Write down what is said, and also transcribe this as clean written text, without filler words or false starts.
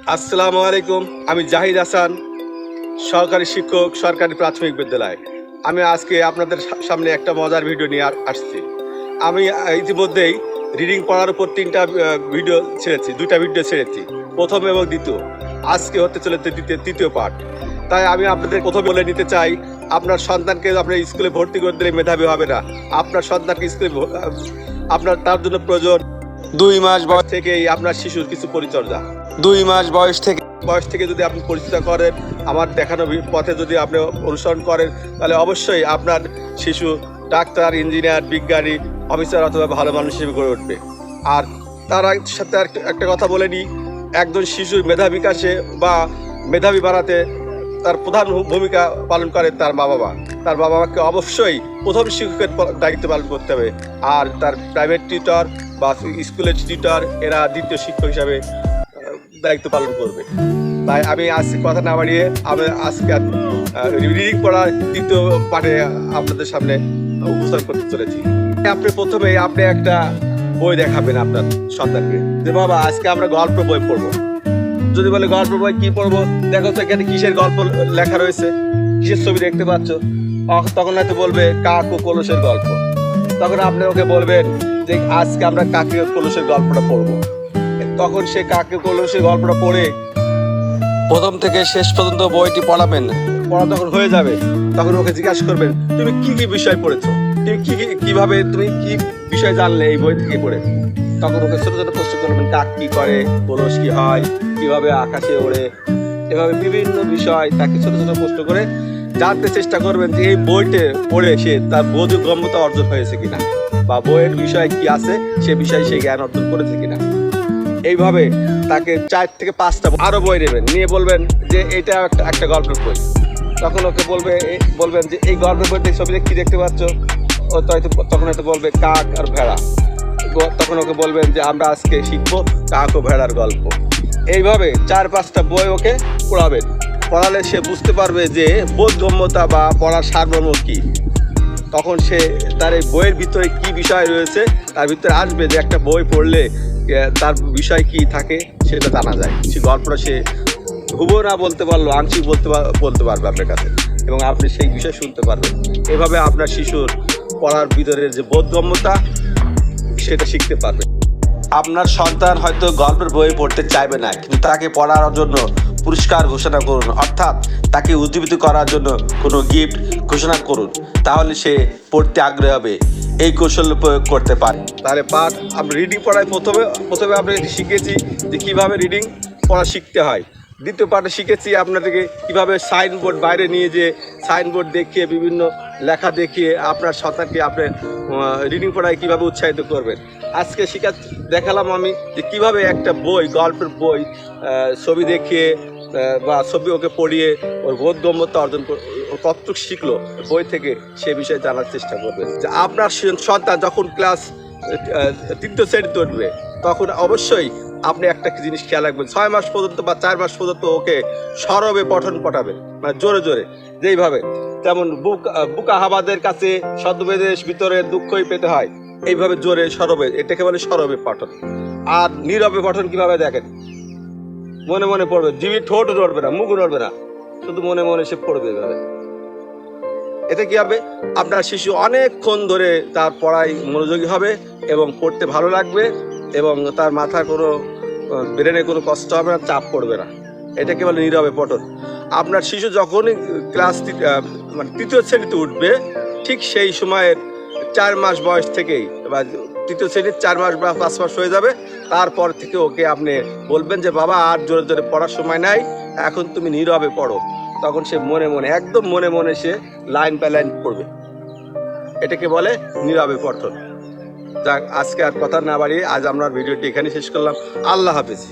আসসালামু আলাইকুম। আমি জাহিদ হাসান, সহকারী শিক্ষক, সরকারি প্রাথমিক বিদ্যালয়। আমি আজকে আপনাদের সামনে একটা মজার ভিডিও নিয়ে আসছি। আমি ইতিমধ্যেই রিডিং পড়ার উপর দুইটা ভিডিও ছেড়েছি, প্রথম এবং দ্বিতীয়। আজকে হতে চলেছে তৃতীয় পার্ট। তাই আমি আপনাদের প্রথমে বলে নিতে চাই, আপনার সন্তানকে আপনার স্কুলে ভর্তি করে দিলে মেধাবী হবে না। আপনার সন্তানকে স্কুলে তার জন্য প্রয়োজন 2 মাস বয়স থেকেই আপনার শিশুর কিছু পরিচর্যা। 2 মাস বয়স থেকে যদি আপনি পরিচর্যা করেন, আমার দেখানো পথে যদি আপনি অনুসরণ করেন, তাহলে অবশ্যই আপনার শিশু ডাক্তার, ইঞ্জিনিয়ার, বিজ্ঞানী, অফিসার অথবা ভালো মানুষ হিসেবে গড়ে উঠবে। আর তার সাথে একটা কথা বলে নিই, একজন শিশুর মেধা বিকাশে বা মেধাবী বাড়াতে তার প্রধান ভূমিকা পালন করে তার মা বাবা। তার বাবা মাকে অবশ্যই প্রথম শিক্ষকের দায়িত্ব পালন করতে হবে, আর তার প্রাইভেট টিউটর বা স্কুলের টিউটর এরা দ্বিতীয় শিক্ষক হিসাবে দায়িত্ব পালন করবে। তাই আমি আজকে কথা না বাড়িয়ে আমি আজকে রিডিং পড়ার তৃতীয় পাঠে আপনাদের সামনে উপস্থাপন করতে চলেছি। আপনি একটা বই দেখাবেন আপনার সন্তানকে, যে বাবা আজকে আমরা গল্প বই পড়বো। যদি বলে গল্প বই কি পড়বো, দেখো তো এখানে কিসের গল্প লেখা রয়েছে, কিসের ছবি দেখতে পাচ্ছ। তখন হয়তো বলবে কাক ও কলসের গল্প। তখন আপনি ওকে বলবেন যে আজকে আমরা কাকের কলসের গল্পটা পড়বো। তখন সে কাকের কলসের গল্পটা পড়ে প্রথম থেকে শেষ পর্যন্ত বইটি পড়া যখন হয়ে যাবে, তখন ওকে জিজ্ঞাসা করবেন তুমি কি কি বিষয় পড়েছো, তুমি কি বিষয় জানলে এই বই থেকে পড়ে। তখন ওকে ছোট ছোট প্রশ্ন করবেন, কাক কি করে, কলস কি হয়, কিভাবে আকাশে ওড়ে, এভাবে বিভিন্ন বিষয় তাকে ছোট ছোট প্রশ্ন করে জানতে চেষ্টা করবেন যে এই বইতে পড়ে সে তার বোধগম্যতা অর্জন হয়েছে কিনা, বা বইয়ের বিষয় কি আছে সে বিষয়ে সে জ্ঞান অর্জন করেছে কিনা। এইভাবে তাকে 4 থেকে 5টা আরো বই নেবেন, নিয়ে বলবেন যে এটা একটা গল্পের বই। তখন ওকে বলবেন যে এই গল্পের বইতে ছবিতে কি দেখতে পাচ্ছ। তখন হয়তো বলবে কাক আর ভেড়া। তখন ওকে বলবেন যে আমরা আজকে শিখবো কাক ও ভেড়ার গল্প। এইভাবে 4-5টা বই ওকে পড়ালে সে বুঝতে পারবে যে বোধগম্যতা বা পড়ার সারমর্ম কি। তখন সে তার এই বইয়ের ভিতরে কি বিষয় রয়েছে তার ভিতরে আসবে, যে একটা বই পড়লে তার বিষয় কি থাকে সেটা জানা যায়। সে গল্পটা সে হুবহু না বলতে পারলো, আংশিক বলতে পারবে আপনার কাছে, এবং আপনি সেই বিষয় শুনতে পারবেন। এভাবে আপনার শিশুর পড়ার ভিতরের যে বোধগম্যতা সেটা শিখতে পারবে। আপনার সন্তান হয়তো গল্পের বই পড়তে চাইবে না, কিন্তু তাকে পড়ার জন্য পুরস্কার ঘোষণা করুন, অর্থাৎ তাকে উজ্জীবিত করার জন্য কোনো গিফট ঘোষণা করুন, তাহলে সে পড়তে আগ্রহী হবে। এই কৌশল প্রয়োগ করতে পারে। তাহলে আমরা রিডিং পড়ায় প্রথমে আমরা শিখেছি যে কীভাবে রিডিং পড়া শিখতে হয়। দ্বিতীয় পাঠে শিখেছি আপনাদেরকে কীভাবে সাইনবোর্ড বাইরে নিয়ে যে সাইনবোর্ড দেখিয়ে বিভিন্ন লেখা দেখিয়ে আপনার সন্তানকে আপনি রিডিং পড়ায় কীভাবে উৎসাহিত করবেন। আজকে দেখালাম আমি যে কীভাবে একটা বই, গল্পের বই ছবি দেখিয়ে বা ছবি ওকে পড়িয়ে ওর বোধগম্যতা অর্জন কতটুকু শিখলো বই থেকে সে বিষয়ে জানার চেষ্টা করবে। যে আপনার সন্তান যখন ক্লাস 3য় শ্রেণীতে উঠবে, তখন অবশ্যই আপনি একটা জিনিস খেয়াল রাখবেন, 6 মাস পর্যন্ত বা 4 মাস পর্যন্ত ওকে সরবে পঠন পড়াবে, মানে জোরে জোরে, যেইভাবে যেমন বুকা হাবাদের কাছে ছদ্মবেশের ভিতরে দুঃখই পেতে হয়, এইভাবে জোরে সরবে, এটাকে বলে সরবে পঠন। আর নীরবে পঠন কিভাবে দেখেন, মনে মনে পড়বে, জিভি ঠোঁট নড়বে না, মুখ নড়বে না, শুধু মনে মনে সে পড়বে। এভাবে এতে কি হবে, আপনার শিশু অনেকক্ষণ ধরে তার পড়ায় মনোযোগী হবে এবং পড়তে ভালো লাগবে, এবং তার মাথার ব্রেনে কোনো কষ্ট হবে না, চাপ পড়বে না। এটাকে বলে নীরবে পঠন। আপনার শিশু যখনই ক্লাস 3য় শ্রেণীতে উঠবে, ঠিক সেই সময়ের 4 মাস বয়স থেকেই, বা 3য় শ্রেণীর 4 মাস বা 5 মাস হয়ে যাবে, তারপর থেকে ওকে আপনি বলবেন যে বাবা আর জোরে জোরে পড়ার সময় নাই, এখন তুমি নীরবে পড়ো। তখন সে একদম মনে মনে সে লাইন বাই লাইন পড়বে। এটাকে বলে নীরবে পঠন। যাক, আজকে আর কথা না বাড়িয়ে আজ আমরা ভিডিওটি এখানে শেষ করলাম। আল্লাহ হাফেজ।